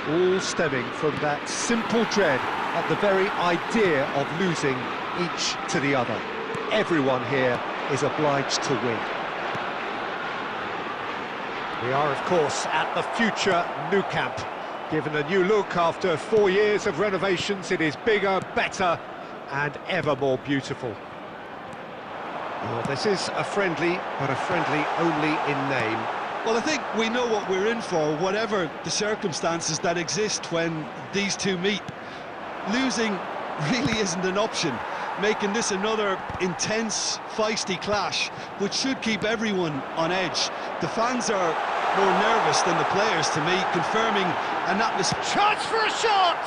all stemming from that simple dread at the very idea of losing each to the other. Everyone here is obliged to win. We are, of course, at the future Nou Camp. Given a new look after 4 years of renovations, it is bigger, better, and ever more beautiful. Well, this is a friendly, but a friendly only in name. Well, I think we know what we're in for, whatever the circumstances that exist when these two meet. Losing really isn't an option, making this another intense, feisty clash, which should keep everyone on edge. The fans are more nervous than the players, to me, confirming an atmosphere. Chance for a shot!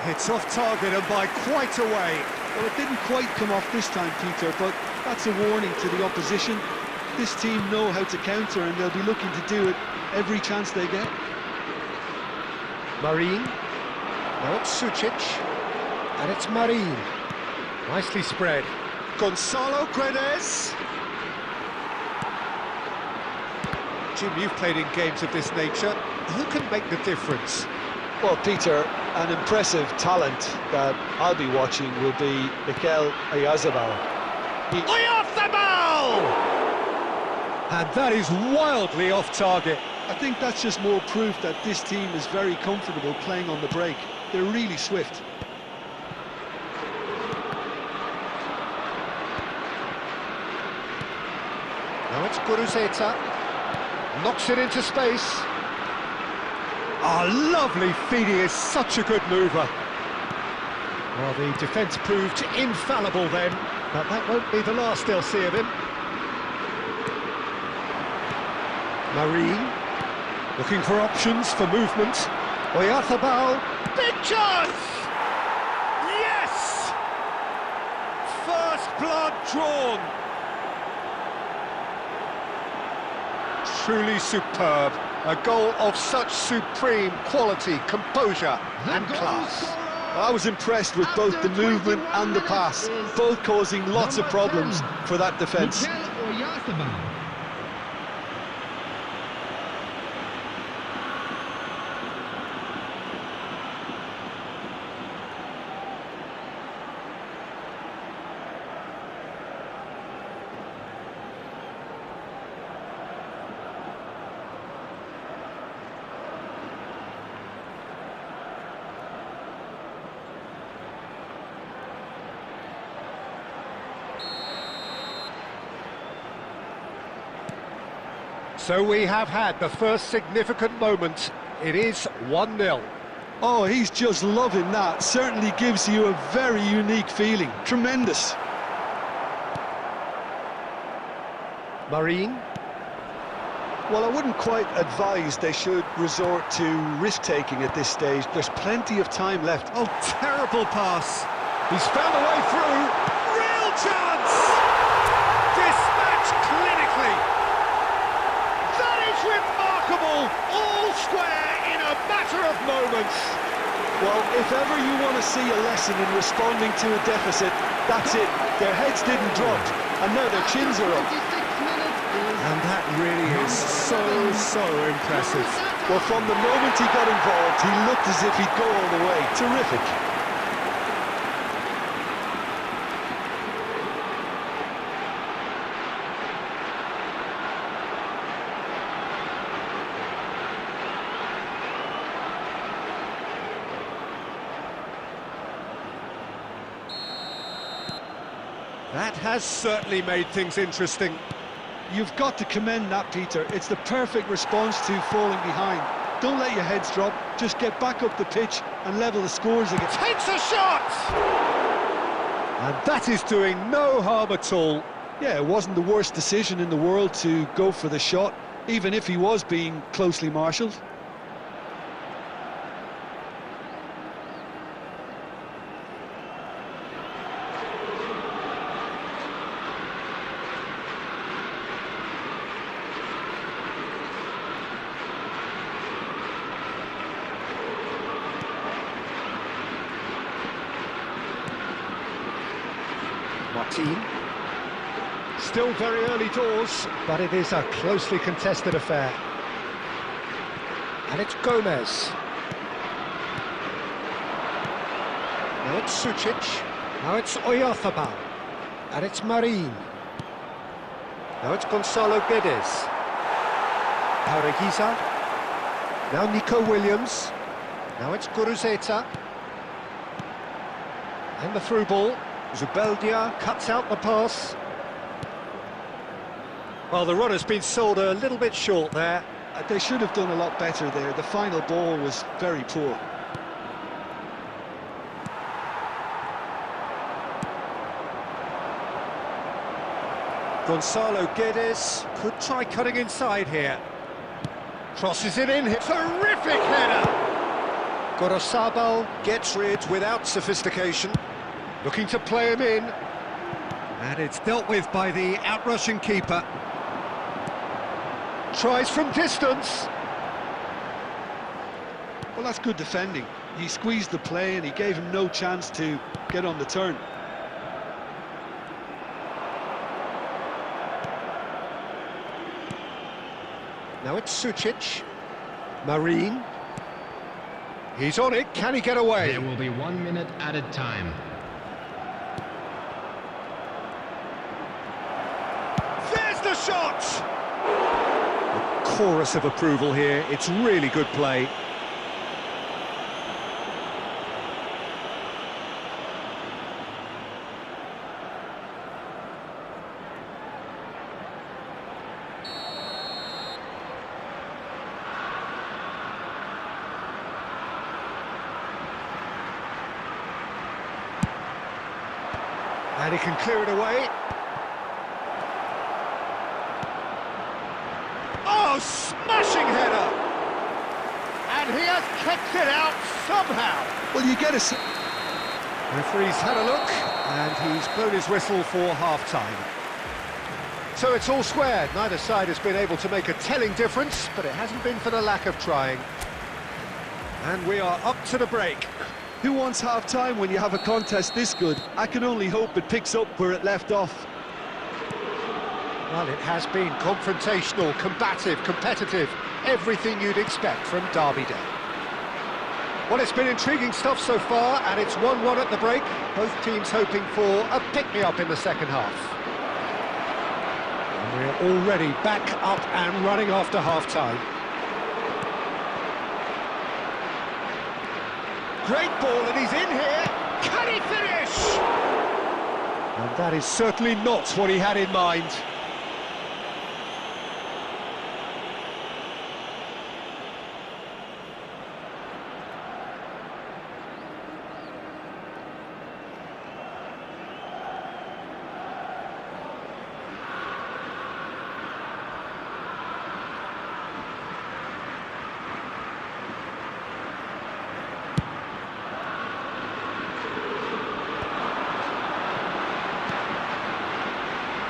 It's off target and by quite a way. Well, it didn't quite come off this time, Peter, but that's a warning to the opposition. This team know how to counter, and they'll be looking to do it every chance they get. Marine. Now it's Sucic. And it's Marine. Nicely spread. Gonzalo Guedes. Jim, you've played in games of this nature. Who can make the difference? Well, Peter, an impressive talent that I'll be watching will be Mikel Oyarzabal. Oyarzabal! And that is wildly off target. I think that's just more proof that this team is very comfortable playing on the break. They're really swift. Now it's Guruzeta. Knocks it into space. Oh, lovely feed. He is such a good mover. Well, the defence proved infallible then, but that won't be the last they'll see of him. Marine, looking for options for movement. Oyarzabal, big chance! Yes! First blood drawn. Truly superb. A goal of such supreme quality, composure and class. I was impressed with both the movement and the pass, both causing lots of problems for that defence. So we have had the first significant moment. It is 1-0. Oh, he's just loving that. Certainly gives you a very unique feeling. Tremendous. Marine. Well, I wouldn't quite advise they should resort to risk-taking at this stage. There's plenty of time left. Oh, terrible pass. He's found a way through. Real chance! Dispatched clinically. That is remarkable. All square in a matter of moments. Well, if ever you want to see a lesson in responding to a deficit, that's it. Their heads didn't drop, and now their chins are up. And that really is so impressive. Well, from the moment he got involved, he looked as if he'd go all the way. Terrific. That has certainly made things interesting. You've got to commend that, Peter. It's the perfect response to falling behind. Don't let your heads drop. Just get back up the pitch and level the scores again. Takes a shot! And that is doing no harm at all. Yeah, it wasn't the worst decision in the world to go for the shot, even if he was being closely marshalled. Martin. Still very early doors, but it is a closely contested affair. And it's Gomez. Now it's Sucic. Now it's Oyarzabal. And it's Marin. Now it's Gonzalo Guedes. Paureguiza. Now Nico Williams. Now it's Guruzeta. And the through ball. Zubeldia cuts out the pass. Well, the run has been sold a little bit short there. They should have done a lot better there. The final ball was very poor. Gonzalo Guedes could try cutting inside here. Crosses it in, terrific header! Oyarzabal gets rid without sophistication. Looking to play him in. And it's dealt with by the outrushing keeper. Tries from distance. Well, that's good defending. He squeezed the play and he gave him no chance to get on the turn. Now it's Sucic. Marin. He's on it, can he get away? There will be 1 minute added time. There's the shot! A chorus of approval here, it's really good play. And he can clear it away. Oh, smashing header! And he has kicked it out somehow. Well, you get a... Referee's had a look, and he's blown his whistle for half-time. So it's all square. Neither side has been able to make a telling difference, but it hasn't been for the lack of trying. And we are up to the break. Who wants half-time when you have a contest this good? I can only hope it picks up where it left off. Well, it has been confrontational, combative, competitive, everything you'd expect from Derby Day. Well, it's been intriguing stuff so far, and it's 1-1 at the break. Both teams hoping for a pick-me-up in the second half. And we're already back up and running after half-time. Great ball, and he's in here. Can he finish? And that is certainly not what he had in mind.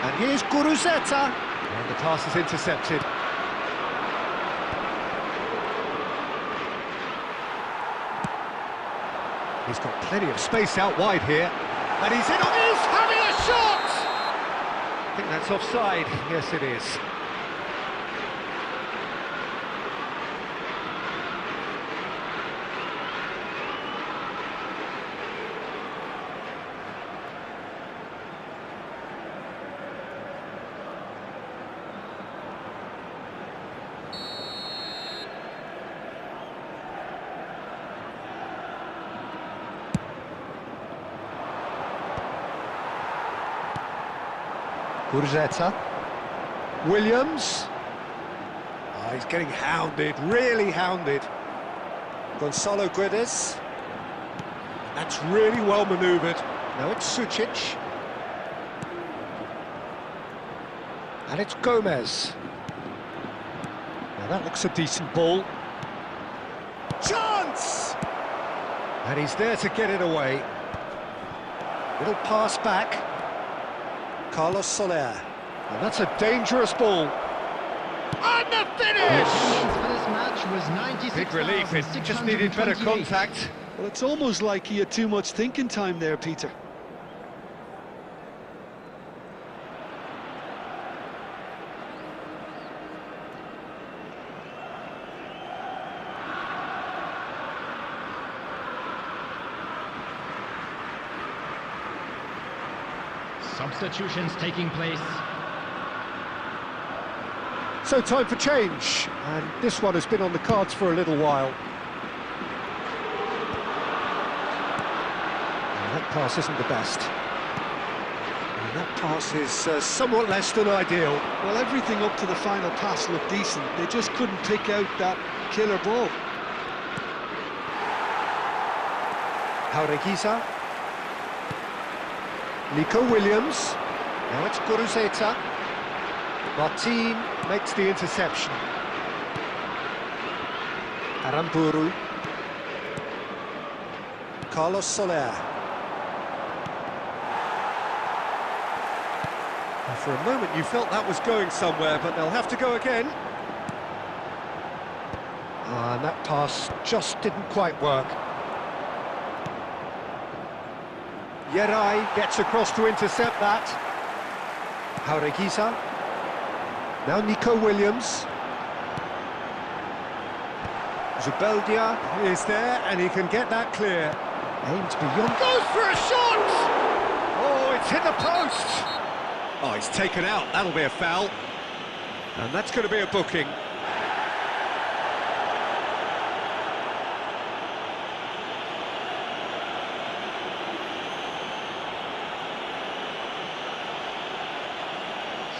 And here's Guruzeta. And the pass is intercepted. He's got plenty of space out wide here. And he's in. He's having a shot! I think that's offside. Yes, it is. Guruzeta. Williams. Oh, he's getting hounded, really hounded. Gonzalo Guedes. That's really well manoeuvred. Now it's Sucic. And it's Gomez. Now that looks a decent ball. Chance! And he's there to get it away. Little pass back. Carlos Soler. And that's a dangerous ball. And the finish! For this match was 96. Big relief, it just needed better contact. Well, it's almost like he had too much thinking time there, Peter. Substitutions taking place. So time for change, and this one has been on the cards for a little while. And that pass isn't the best. And that pass is somewhat less than ideal. Well, everything up to the final pass looked decent. They just couldn't pick out that killer ball. Jaureguisa. Nico Williams. Now it's Guruzeta. Martin makes the interception. Aramburu. Carlos Soler. And for a moment you felt that was going somewhere, but they'll have to go again. And that pass just didn't quite work. Yerai gets across to intercept that. Jaureguisa. Now Nico Williams. Zubeldia is there and he can get that clear. Aimed beyond. Goes for a shot! Oh, it's hit the post! Oh, he's taken out. That'll be a foul. And that's going to be a booking.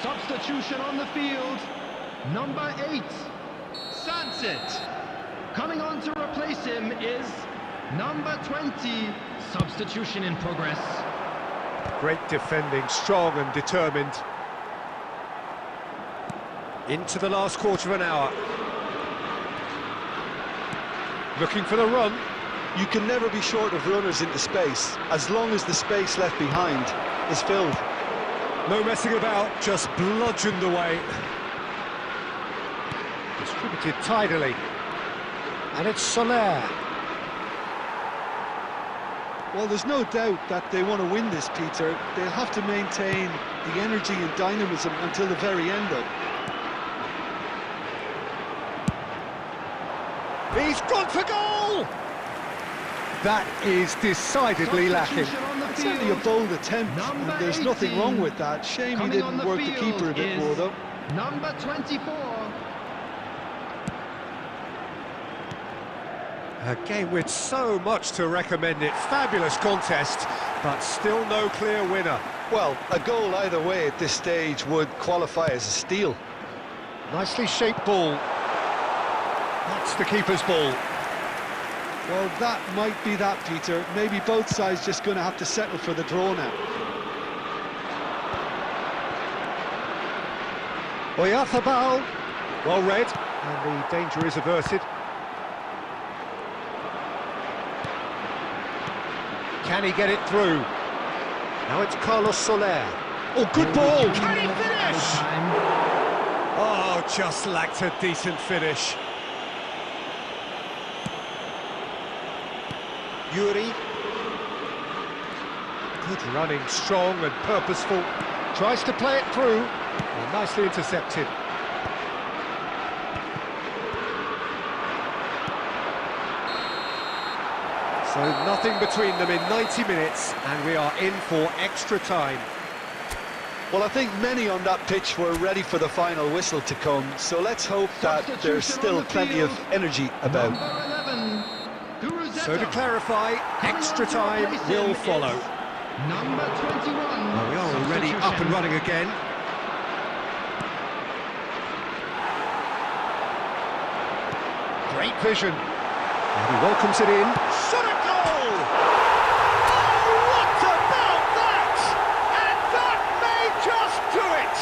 Substitution on the field. Number 8, Sunset. Coming on to replace him is number 20. Substitution in progress. Great defending, strong and determined. Into the last quarter of an hour. Looking for the run. You can never be short of runners into space, as long as the space left behind is filled. No messing about, just bludgeoned away. Distributed tidily. And it's Soler. Well, there's no doubt that they want to win this, Peter. They'll have to maintain the energy and dynamism until the very end, though. He's gone for goal! That is decidedly lacking. It's only a bold attempt, and there's nothing wrong with that. Shame he didn't work the keeper a bit more, though. Number 24. A game with so much to recommend it. Fabulous contest, but still no clear winner. Well, a goal either way at this stage would qualify as a steal. Nicely shaped ball. That's the keeper's ball. Well, that might be that, Peter. Maybe both sides just going to have to settle for the draw now. Oyarzabal, well read, and the danger is averted. Can he get it through? Now it's Carlos Soler. Oh, good ball! Can he finish? Oh, just lacked a decent finish. Yuri. Good running, strong and purposeful. Tries to play it through. Well, nicely intercepted. So nothing between them in 90 minutes, and we are in for extra time. Well, I think many on that pitch were ready for the final whistle to come, so let's hope that there's still plenty of energy about. So to clarify, extra time will follow. Number 21. Well, we are already up and running again. Great vision. And he welcomes it in. Shot a goal! Oh, what about that? And that may just do it!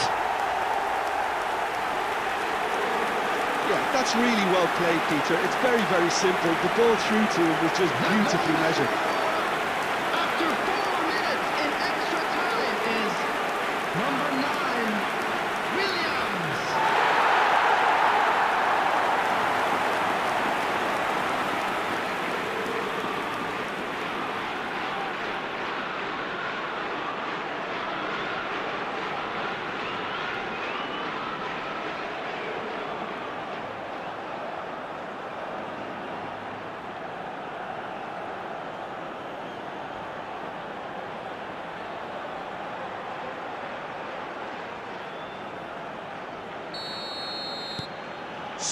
Yeah, that's really well played, Peter. It's very, very simple. The ball through to him was just beautifully measured. After 4 minutes in extra time is number 9, Williams.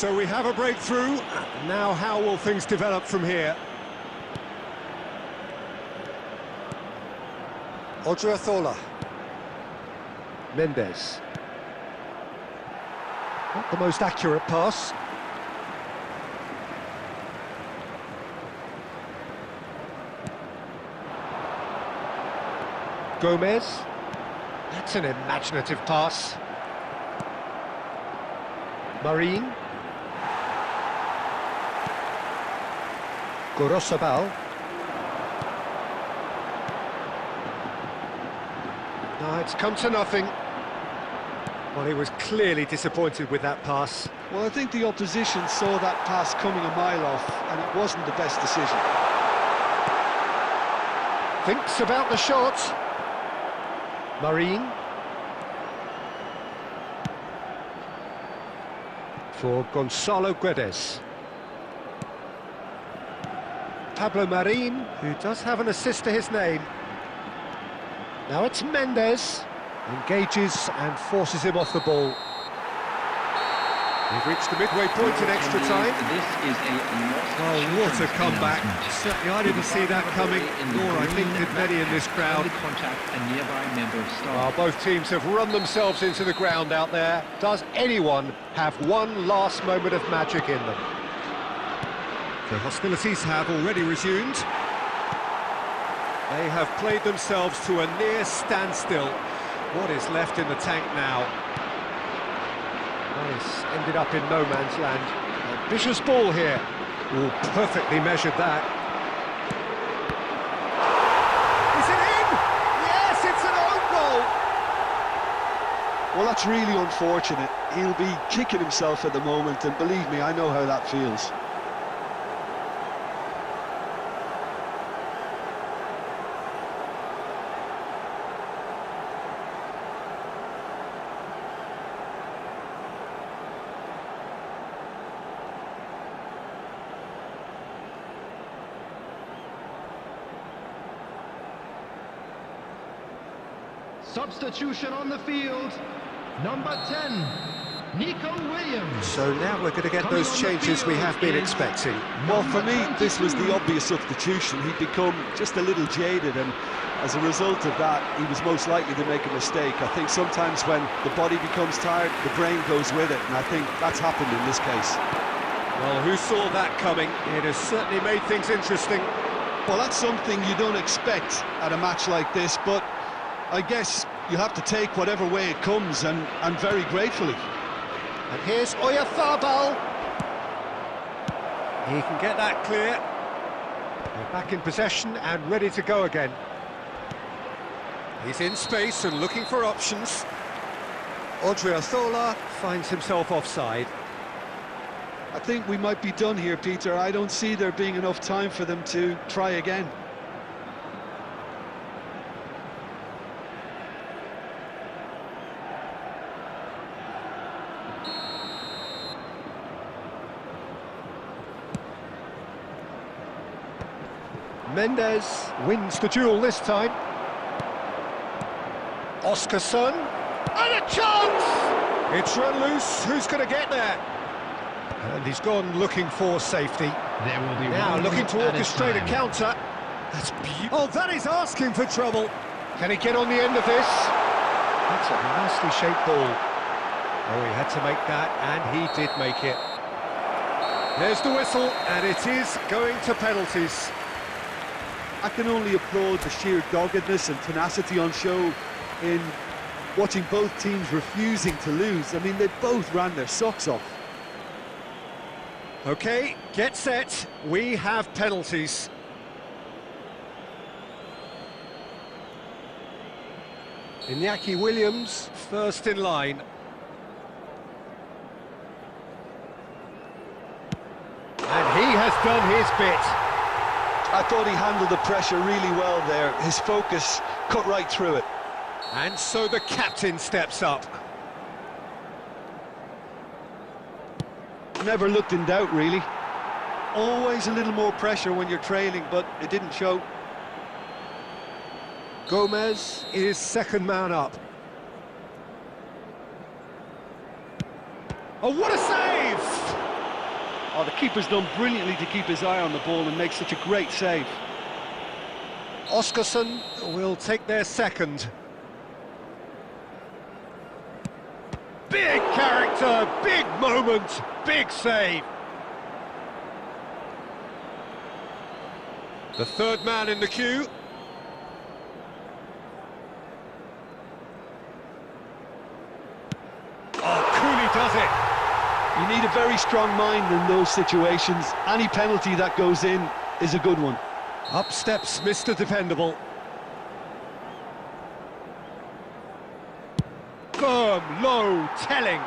So we have a breakthrough. Now how will things develop from here? Odriozola. Mendes. Not the most accurate pass. Gomez. That's an imaginative pass. Marine. Gorosabal. No, it's come to nothing. Well, he was clearly disappointed with that pass. Well, I think the opposition saw that pass coming a mile off, and it wasn't the best decision. Thinks about the shot. Marine. For Gonzalo Guedes. Pablo Marin, who does have an assist to his name. Now it's Mendes. Engages and forces him off the ball. We've reached the midway point in extra time. This is a Oh, what a comeback. Certainly I didn't see that coming, nor I think did many in this crowd. Contact a nearby member of staff. Well, both teams have run themselves into the ground out there. Does anyone have one last moment of magic in them? The hostilities have already resumed. They have played themselves to a near standstill. What is left in the tank now? Well, it's ended up in no man's land. Ambitious ball here. Oh, perfectly measured that. Is it in? Yes, it's an own goal! Well, that's really unfortunate. He'll be kicking himself at the moment, and believe me, I know how that feels. Substitution on the field, number 10, Nico Williams. So now we're going to get those changes we have been expecting. Well, for me, this was the obvious substitution. He'd become just a little jaded, and as a result of that, he was most likely to make a mistake. I think sometimes when the body becomes tired, the brain goes with it, and I think that's happened in this case. Well, who saw that coming? It has certainly made things interesting. Well, that's something you don't expect at a match like this, but I guess you have to take whatever way it comes, and very gratefully. And here's Oyarzábal. He can get that clear. They're back in possession and ready to go again. He's in space and looking for options. Odriozola finds himself offside. I think we might be done here, Peter. I don't see there being enough time for them to try again. Mendes wins the duel this time. Oscarson, and a chance! It's run loose, who's going to get there? And he's gone looking for safety. There will be Now one looking to at a orchestrate a time. counter. That's beautiful. Oh, that is asking for trouble. Can he get on the end of this? That's a nicely shaped ball. Oh, he had to make that, and he did make it. There's the whistle, and it is going to penalties. I can only applaud the sheer doggedness and tenacity on show in watching both teams refusing to lose. I mean, they both ran their socks off. Okay, get set. We have penalties. Iñaki Williams, first in line. And he has done his bit. I thought he handled the pressure really well there. His focus cut right through it. And so the captain steps up. Never looked in doubt, really. Always a little more pressure when you're trailing, but it didn't show. Gomez is second man up. Oh, what a save! Oh, the keeper's done brilliantly to keep his eye on the ball and make such a great save. Oscarson will take their second. Big character, big moment, big save. The third man in the queue. Oh, Cooley does it. You need a very strong mind in those situations. Any penalty that goes in is a good one. Up steps Mr. Dependable. Firm, low, telling.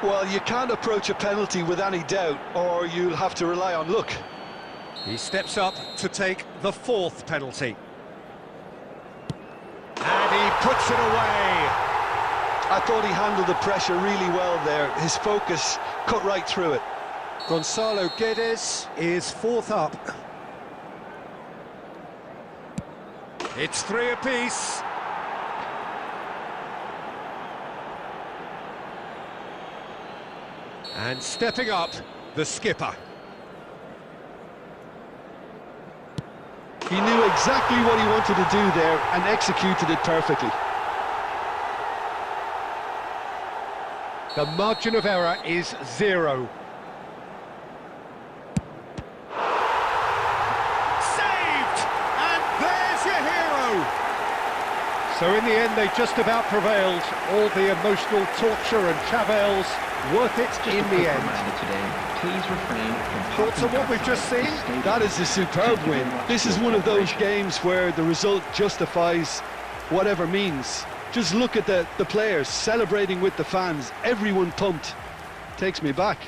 Well, you can't approach a penalty with any doubt, or you'll have to rely on luck. He steps up to take the fourth penalty. And he puts it away. I thought he handled the pressure really well there. His focus cut right through it. Gonzalo Guedes is fourth up. It's 3 apiece. And stepping up, the skipper. He knew exactly what he wanted to do there and executed it perfectly. The margin of error is 0. Saved! And there's your hero! So in the end, they just about prevailed. All the emotional torture and travails, worth it Just in a the quick end. reminder today, please refrain from Thoughts on what we've just seen? That is a superb win. This is one of those games where the result justifies whatever means. Just look at the players celebrating with the fans, everyone pumped. Takes me back.